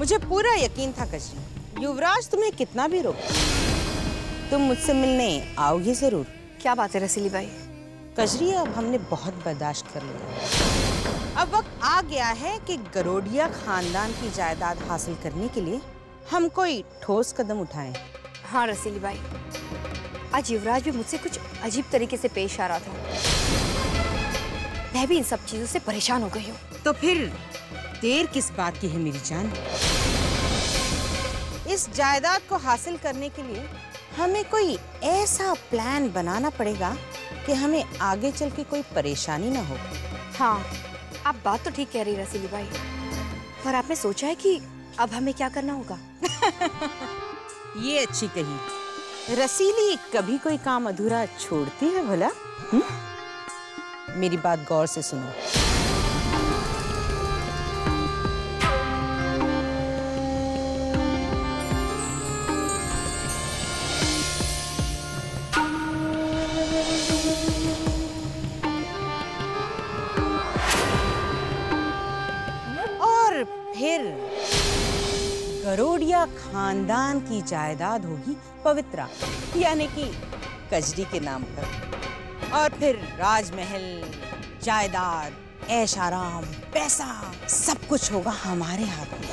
मुझे पूरा यकीन था कजरी, युवराज तुम्हें कितना भी रोके तुम मुझसे मिलने आओगे जरूर। क्या बात है रसीली बाई? कजरी, अब हमने बहुत बर्दाश्त कर लिया। अब वक्त आ गया है कि गरोडिया खानदान की जायदाद हासिल करने के लिए हम कोई ठोस कदम उठाएं। हाँ रसीली बाई, आज युवराज भी मुझसे कुछ अजीब तरीके से पेश आ रहा था। मैं भी इन सब चीजों से परेशान हो गई हूँ। तो फिर देर किस बात की है मेरी जान? इस जायदाद को हासिल करने के लिए हमें कोई ऐसा प्लान बनाना पड़ेगा कि हमें आगे चल के कोई परेशानी ना हो। हाँ, आप बात तो ठीक कह रही रसीली बाई, पर आपने सोचा है कि अब हमें क्या करना होगा? ये अच्छी कही। रसीली कभी कोई काम अधूरा छोड़ती है भला? मेरी बात गौर से सुनो। और फिर गरोडिया खानदान की जायदाद होगी पवित्रा, यानी कि कजरी के नाम पर। और फिर राजमहल, जायदाद, ऐश आराम, पैसा, सब कुछ होगा हमारे हाथ में।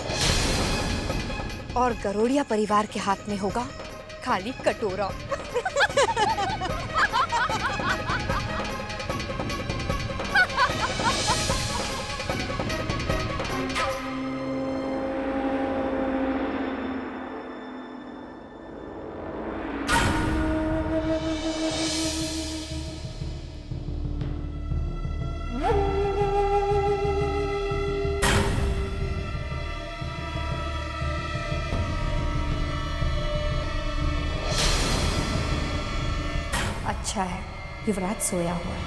और गरोडिया परिवार के हाथ में होगा खाली कटोरा। अच्छा है, युवराज सोया हुआ है।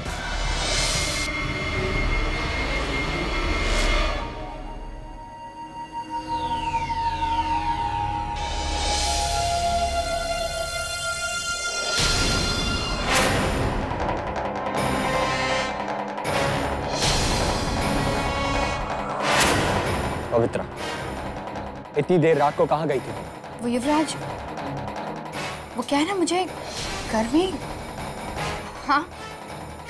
पवित्रा, इतनी देर रात को कहाँ गई थी? वो युवराज, वो क्या है ना, मुझे गर्मी, हाँ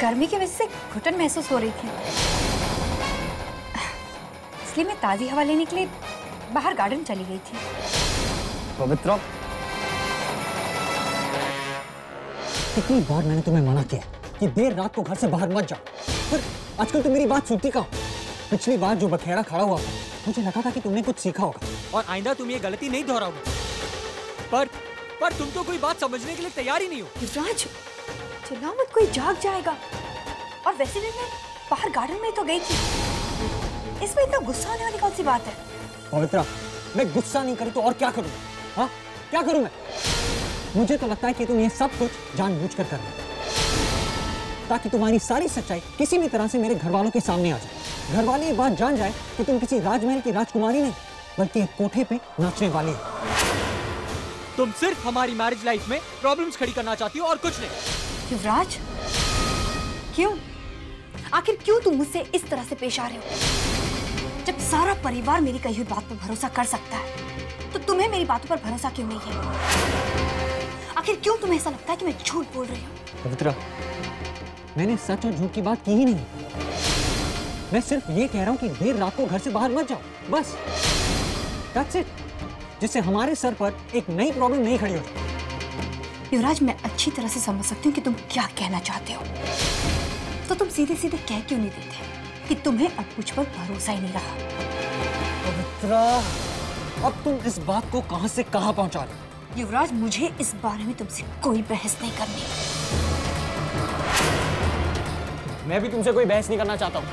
गर्मी की वजह से घुटन महसूस हो रही थी, इसलिए मैं ताज़ी हवा लेने के लिए बाहर गार्डन चली गई थी। पवित्रा, कितनी बार मैंने तुम्हें मना किया कि देर रात को घर से बाहर मत जाओ, पर आजकल तो मेरी बात सुनती कहाँ? पिछली बार जो बखेड़ा खड़ा हुआ था, मुझे लगा था कि तुमने कुछ सीखा होगा और आइंदा तुम ये गलती नहीं दोहराओगे, पर तुम तो कोई बात समझने के लिए तैयार ही नहीं हो। युवराज, चिल्लाओ मत, कोई जाग जाएगा। और वैसे भी मैं बाहर गार्डन में तो गई थी, इसमें इतना गुस्सा होने वाली कौन सी बात है? पवित्रा, मैं गुस्सा नहीं करूं तो और क्या करूं? हाँ, क्या करूं मैं? मुझे तो लगता है कि तुम ये सब कुछ जानबूझकर कर रहे हो, ताकि तुम्हारी सारी सच्चाई किसी भी तरह से मेरे घर वालों के सामने आ जाए। घर वाले ये बात जान जाए कि तुम किसी राजमहल की राजकुमारी नहीं, बल्कि एक कोठे पे नाचने वाली हो। तुम सिर्फ हमारी मैरिज लाइफ में प्रॉब्लम्स खड़ी करना चाहती हो और कुछ नहीं। युवराज, क्यों? आखिर क्यों तुम मुझसे इस तरह से पेश आ रहे हो? जब सारा परिवार मेरी कही हुई बात पर भरोसा कर सकता है, तो तुम्हें मेरी बातों पर भरोसा क्यों नहीं है? आखिर क्यों तुम्हें ऐसा लगता है कि मैं झूठ बोल रही हूँ? पवित्रा, मैंने सच और झूठ की बात की ही नहीं। मैं सिर्फ ये कह रहा हूँ कि देर रात को घर से बाहर मत जाओ, बस। That's it। जिससे हमारे सर पर एक नई प्रॉब्लम नहीं खड़ी होती। युवराज, मैं अच्छी तरह से समझ सकती हूँ कि तुम क्या कहना चाहते हो, तो तुम सीधे सीधे कह क्यों नहीं देते कि तुम्हें अब मुझ पर भरोसा ही नहीं रहा? पवित्रा, अब तुम इस बात को कहां से कहां पहुंचा रहे हो? युवराज, मुझे इस बारे में तुमसे कोई बहस नहीं करनी। मैं भी तुमसे कोई बहस नहीं करना चाहता हूँ।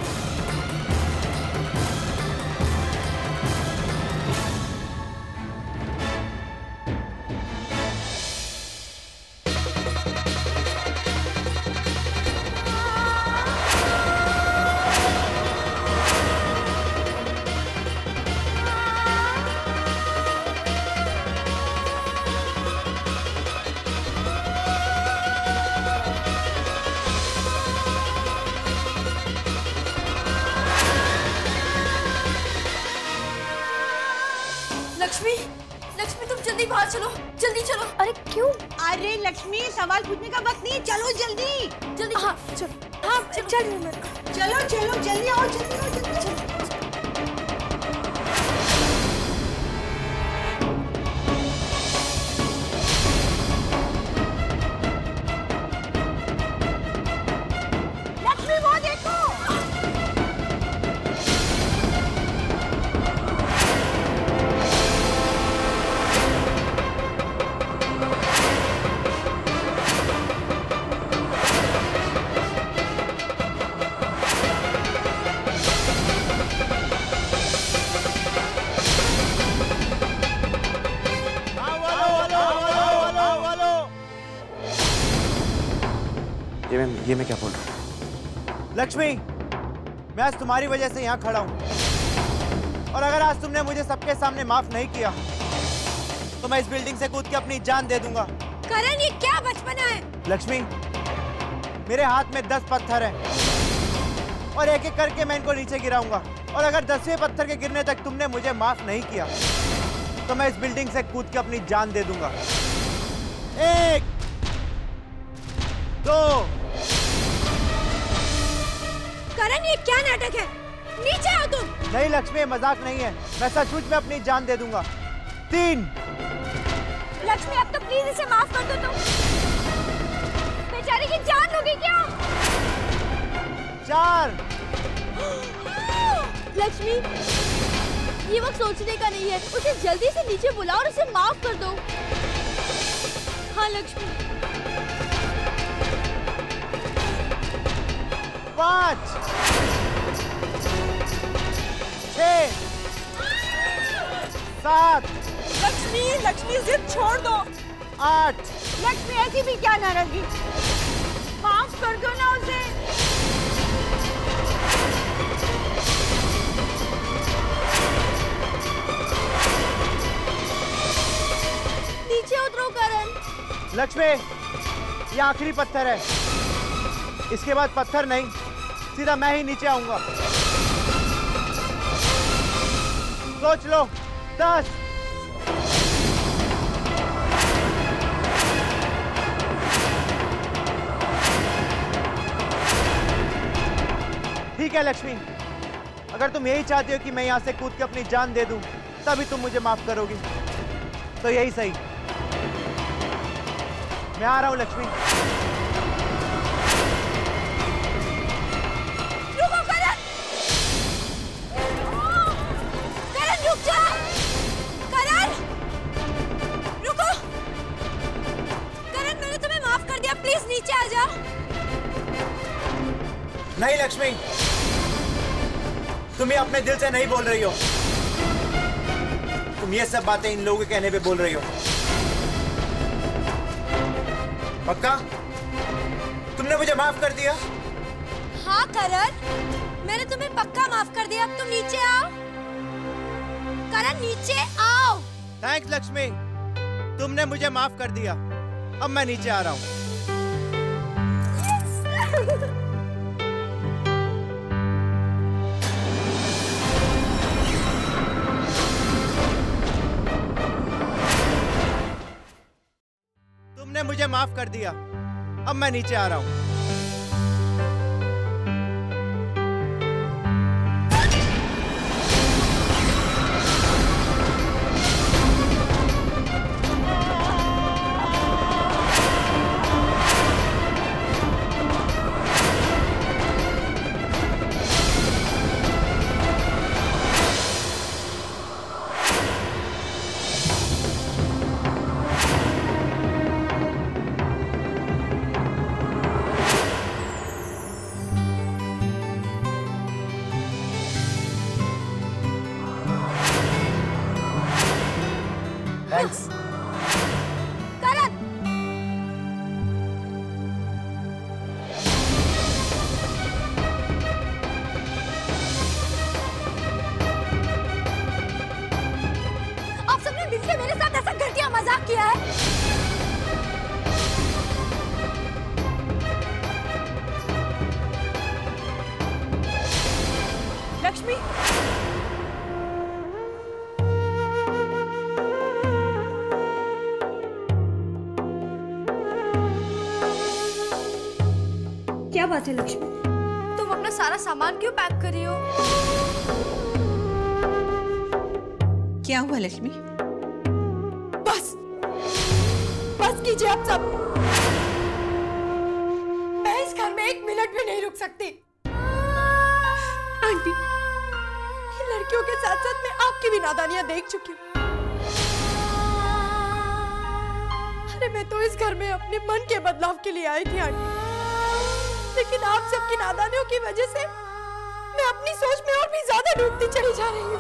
लक्ष्मी, लक्ष्मी तुम जल्दी बाहर चलो, जल्दी चलो। अरे क्यों? अरे लक्ष्मी, सवाल पूछने का वक्त नहीं, चलो जल्दी जल्दी। हाँ चलो, हाँ चल चलो चलो जल्दी आओ, जल्दी आओ, जल्दी चलो। लक्ष्मी वो देखो। ये मैं क्या बोल रहा हूँ? लक्ष्मी, मैं आज तुम्हारी वजह से यहाँ खड़ा हूँ और अगर आज तुमने मुझे सबके सामने माफ नहीं किया तो मैं इस बिल्डिंग से कूद के अपनी जान दे दूंगा। करण, ये क्या बचपना है? लक्ष्मी, मेरे हाथ में 10 पत्थर हैं और एक एक करके मैं इनको नीचे गिराऊंगा और अगर 10वें पत्थर के गिरने तक तुमने मुझे माफ नहीं किया तो मैं इस बिल्डिंग से कूद के अपनी जान दे दूंगा। 1 2 करण, ये क्या नाटक है? नीचे आओ तुम। नहीं लक्ष्मी, मजाक नहीं है, मैं सचमुच में अपनी जान दे दूंगा। 3 लक्ष्मी, अब तो प्लीज इसे माफ कर दो तुम। बेचारी की जान लोगी क्या? 4 लक्ष्मी, ये वक्त सोचने का नहीं है, उसे जल्दी से नीचे बुलाओ और उसे माफ कर दो। हाँ लक्ष्मी। 5 6 7 लक्ष्मी, लक्ष्मी जिद छोड़ दो। 8 लक्ष्मी, ऐसी भी क्या नाराजगी, माफ कर दो ना उसे। नीचे उतरो करण। लक्ष्मी, ये आखिरी पत्थर है, इसके बाद पत्थर नहीं, सीधा मैं ही नीचे आऊंगा। सोच लो। 10 ठीक है लक्ष्मी, अगर तुम यही चाहती हो कि मैं यहां से कूद के अपनी जान दे दूं तभी तुम मुझे माफ करोगी, तो यही सही। मैं आ रहा हूं लक्ष्मी। रुको करण! करण रुक जा! करण! रुको! करण, मैंने तुम्हें माफ कर दिया, प्लीज नीचे आ जाओ। नहीं लक्ष्मी, तुम ये अपने दिल से नहीं बोल रही हो, तुम ये सब बातें इन लोगों के कहने पे बोल रही हो। पक्का? तुमने मुझे माफ कर दिया? हाँ करण, मैंने तुम्हें पक्का माफ कर दिया, अब तुम नीचे आओ। करण नीचे आओ। थैंक्स लक्ष्मी, तुमने मुझे माफ कर दिया, अब मैं नीचे आ रहा हूँ। तुमने मुझे माफ कर दिया, अब मैं नीचे आ रहा हूँ। थैंक्स। करण! आप सबने मिलकर मेरे साथ ऐसा घटिया मजाक किया है। लक्ष्मी, बात है लक्ष्मी? तुम अपना सारा सामान क्यों पैक कर रही हो? क्या हुआ लक्ष्मी? बस बस कीजिए आप सब। मैं इस घर में 1 मिनट भी नहीं रुक सकती। आंटी, इन लड़कियों के साथ साथ मैं आपकी भी नादानियां देख चुकी हूँ। अरे मैं तो इस घर में अपने मन के बदलाव के लिए आई थी आंटी, लेकिन आप सबकी नादानियों की वजह से मैं अपनी सोच में और भी ज्यादा डूबती चली जा रही हूँ।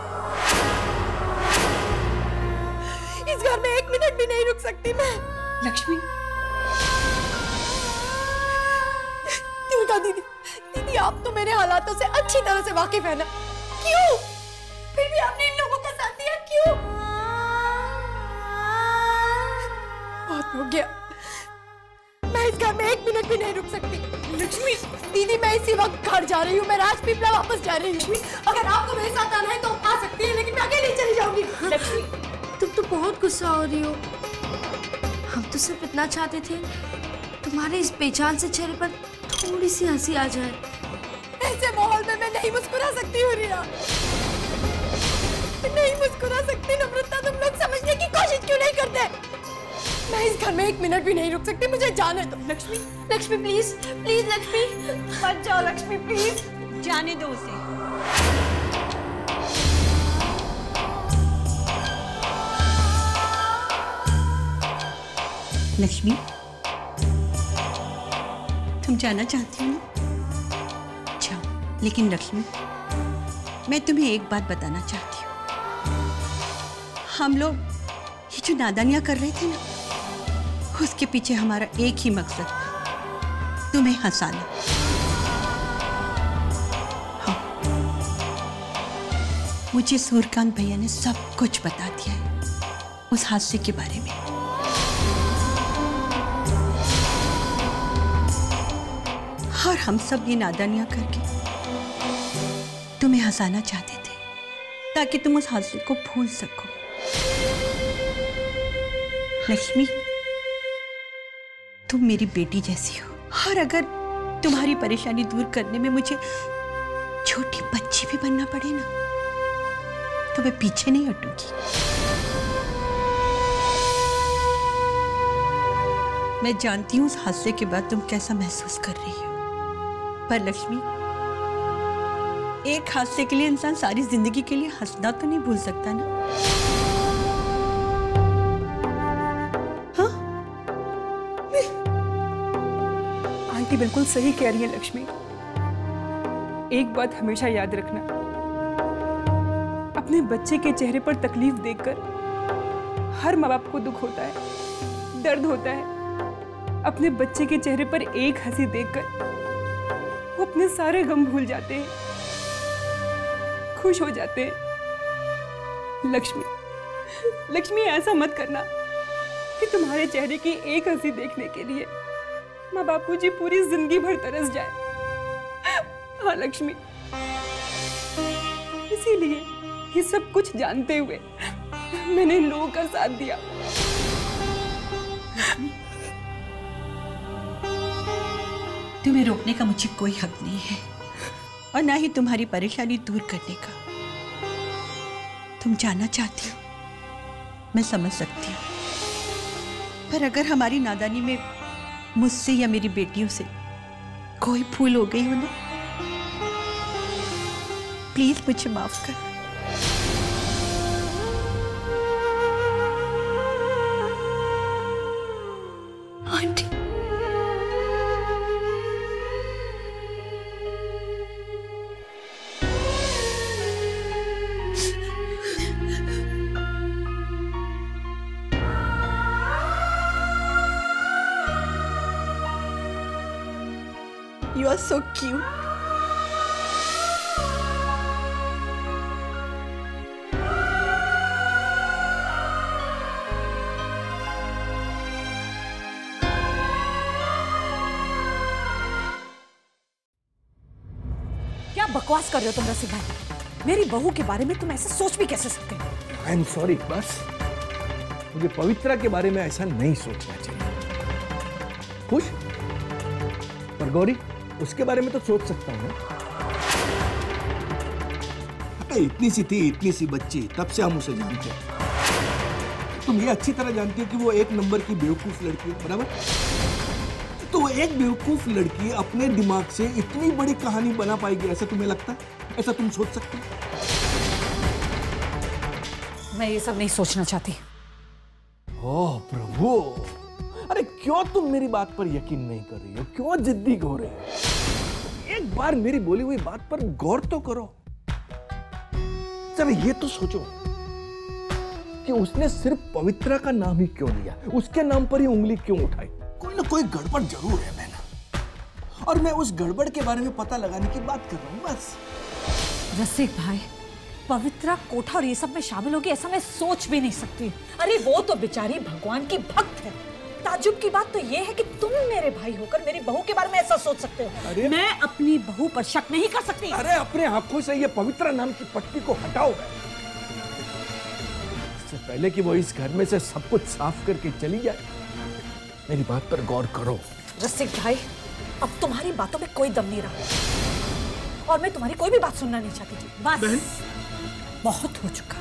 इस घर में 1 मिनट भी नहीं रुक सकती मैं। लक्ष्मी, दुर्गा दीदी, दीदी आप तो मेरे हालातों से अच्छी तरह से वाकिफ है ना? क्यों फिर भी आपने इन लोगों का साथ दिया? क्यों? बहुत हो गया, मैं इस घर में 1 मिनट भी नहीं रुक सकती। लक्ष्मी दीदी, मैं इसी वक्त घर जा रही हूँ। मैं राजपीपला वापस जा रही हूँ। अगर आपको मेरे साथ आना है तो आ सकती है, लेकिन मैं अकेले चली जाऊंगी। लक्ष्मी, तुम तो बहुत गुस्सा हो रही हो। हम तो सिर्फ इतना चाहते थे तुम्हारे इस बेजान से चेहरे पर थोड़ी सी हंसी आ जाए। ऐसे माहौल में मैं नहीं मुस्कुरा सकती हूँ रिया, नहीं मुस्कुरा सकती। नम्रता, तुम लोग समझने की कोशिश क्यों नहीं करते? मैं इस घर में 1 मिनट भी नहीं रुक सकती, मुझे जाने दो। लक्ष्मी, लक्ष्मी प्लीज, प्लीज लक्ष्मी मत जाओ। लक्ष्मी प्लीज, जाने दो उसे। लक्ष्मी, तुम जाना चाहती हो ना? जाओ, लेकिन लक्ष्मी, मैं तुम्हें एक बात बताना चाहती हूँ। हम लोग ये जो नादानियां कर रहे थे ना, उसके पीछे हमारा एक ही मकसद था, तुम्हें हंसाना। हाँ, मुझे सूर्यकांत भैया ने सब कुछ बता दिया है उस हादसे के बारे में। और हम सब ये नादानियां करके तुम्हें हंसाना चाहते थे ताकि तुम उस हादसे को भूल सको। लक्ष्मी, तुम मेरी बेटी जैसी हो, और अगर तुम्हारी परेशानी दूर करने में मुझे छोटी बच्ची भी बनना पड़े ना, तो मैं पीछे नहीं हटूंगी। मैं जानती हूँ उस हादसे के बाद तुम कैसा महसूस कर रही हो, पर लक्ष्मी, एक हादसे के लिए इंसान सारी जिंदगी के लिए हंसना तो नहीं भूल सकता ना। हाँ? आंटी बिल्कुल सही कह रही है लक्ष्मी। एक बात हमेशा याद रखना, अपने बच्चे के चेहरे पर तकलीफ देखकर हर माँ बाप को दुख होता है, दर्द होता है। अपने बच्चे के चेहरे पर एक हंसी देखकर वो अपने सारे गम भूल जाते हैं, खुश हो जाते हैं। लक्ष्मी, लक्ष्मी ऐसा मत करना कि तुम्हारे चेहरे की एक हंसी देखने के लिए माँ बापू जी पूरी जिंदगी भर तरस जाए। हाँ लक्ष्मी, इसीलिए ये सब कुछ जानते हुए मैंने इन लोगों का साथ दिया। तुम्हें रोकने का मुझे कोई हक नहीं है, और ना ही तुम्हारी परेशानी दूर करने का। तुम जाना चाहती हो, मैं समझ सकती हूँ, पर अगर हमारी नादानी में मुझसे या मेरी बेटियों से कोई भूल हो गई हो ना, प्लीज मुझे माफ कर। Aunty, You are so cute. क्या बकवास कर रहे हो तुम रसिक भाई? मेरी बहू के बारे में तुम ऐसे सोच भी कैसे सकते हो? आई एम सॉरी, बस मुझे पवित्रा के बारे में ऐसा नहीं सोचना चाहिए। खुश? पर गौरी, उसके बारे में तो सोच सकता हूँ ना। इतनी सी थी, इतनी सी बच्ची, तब से हम उसे जानते हैं। तुम ये अच्छी तरह जानती हो कि वो एक नंबर की बेवकूफ लड़की है, बराबर? तो वो एक बेवकूफ लड़की अपने दिमाग से इतनी बड़ी कहानी बना पाएगी, ऐसा तुम्हें लगता है? ऐसा तुम सोच सकते हो? मैं ये सब नहीं सोचना चाहती। ओह प्रभु, अरे क्यों तुम मेरी बात पर यकीन नहीं कर रही हो? क्यों जिद्दी हो रहे हो? एक बार मेरी बोली हुई बात पर गौर तो करो। चलो ये तो सोचो कि उसने सिर्फ पवित्रा का नाम ही क्यों लिया, उसके नाम पर ही उंगली क्यों उठाई? कोई ना कोई गड़बड़ जरूर है बहना, और मैं उस गड़बड़ के बारे में पता लगाने की बात कर रहा हूं बस। रसिक भाई, पवित्रा कोठा और ये सब में शामिल होगी ऐसा मैं सोच भी नहीं सकती। अरे वो तो बेचारी भगवान की भक्त है। ताज्जुब की बात तो ये है कि तुम मेरे भाई होकर मेरी बहू के बारे में ऐसा सोच सकते हो। अरे मैं अपनी बहू पर शक नहीं कर सकती। अरे अपने आंखों से ये पवित्रा नाम की पट्टी को हटाओ। इससे पहले कि वो इस घर में से सब कुछ साफ करके चली जाए, मेरी बात पर गौर करो। रसिक भाई, अब तुम्हारी बातों में कोई दम नहीं रहा और मैं तुम्हारी कोई भी बात सुनना नहीं चाहती थी। बस बहुत हो चुका।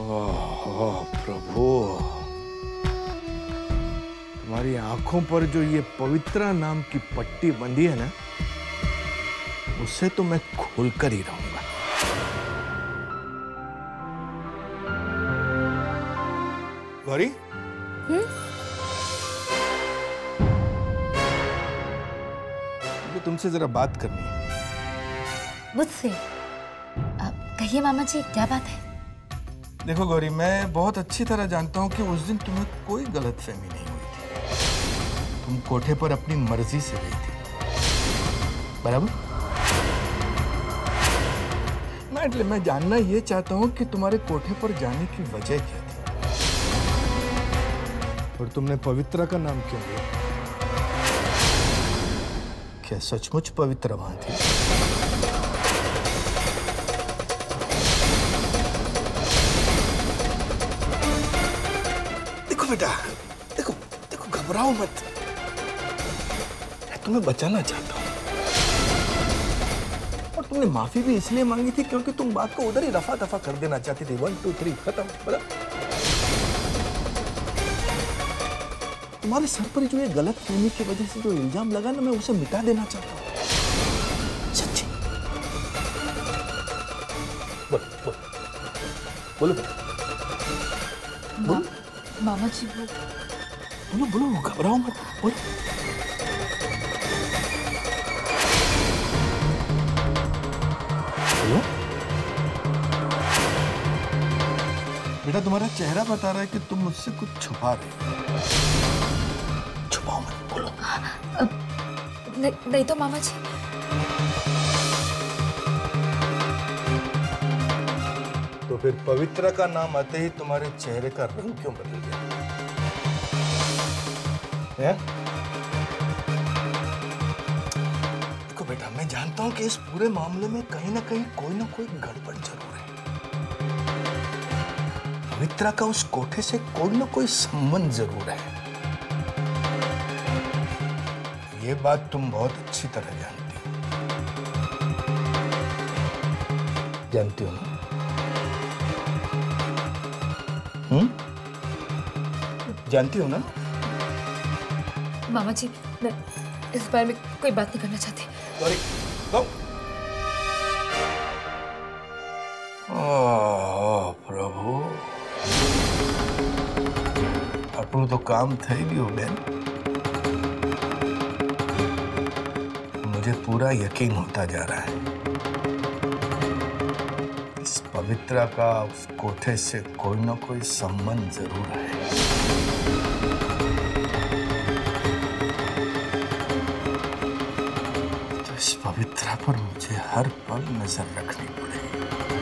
ओह प्रभु, तुम्हारी आंखों पर जो ये पवित्रा नाम की पट्टी बंधी है ना, उससे तो मैं खोलकर ही रहूंगा। गौरी, मुझे तुमसे जरा बात करनी है। मुझसे? कहिए मामा जी, क्या बात है? देखो गौरी, मैं बहुत अच्छी तरह जानता हूं कि उस दिन तुम्हें कोई गलतफहमी नहीं हुई थी। तुम कोठे पर अपनी मर्जी से गई थी, बराबर? मैं जानना ये चाहता हूं कि तुम्हारे कोठे पर जाने की वजह क्या थी, और तुमने पवित्रा का नाम क्यों लिया? क्या सचमुच पवित्रा वहां थी? बेटा, देखो देखो, घबराओ मत, मैं तुम्हें बचाना चाहता हूं। और तुमने माफी भी इसलिए मांगी थी क्योंकि तुम बात को उधर ही रफा दफा कर देना चाहती थी। 1 2 3 खत्म, बराबर? तुम्हारे सर पर जो ये गलत फहमी की वजह से जो इल्जाम लगा ना, मैं उसे मिटा देना चाहता हूं। सच्ची बोलो बोलो बेटा, बोलो। मामा जी, बोलो बोलो, घबराओ मत, बोलो। बोलो बेटा, तुम्हारा चेहरा बता रहा है कि तुम मुझसे कुछ छुपा रहे हो। छुपाओ मत, बोलो। नहीं तो मामा जी। तो फिर पवित्रा का नाम आते ही तुम्हारे चेहरे का रंग क्यों बदल गया? देखो बेटा, मैं जानता हूं कि इस पूरे मामले में कहीं ना कोई गड़बड़ जरूर है। पवित्रा का उस कोठे से कोई ना कोई संबंध जरूर है। ये बात तुम बहुत अच्छी तरह जानती हो ना? जानती हो ना? मामा जी, मैं इस बारे में कोई बात नहीं करना चाहती। गौरी, गो। ओह प्रभु, આપણું તો કામ થઈ ગયું બેન। मुझे पूरा यकीन होता जा रहा है इस पवित्रा का उस कोठे से कोई ना कोई संबंध जरूर है। तो इस पवित्रा पर मुझे हर पल नजर रखनी पड़ेगी।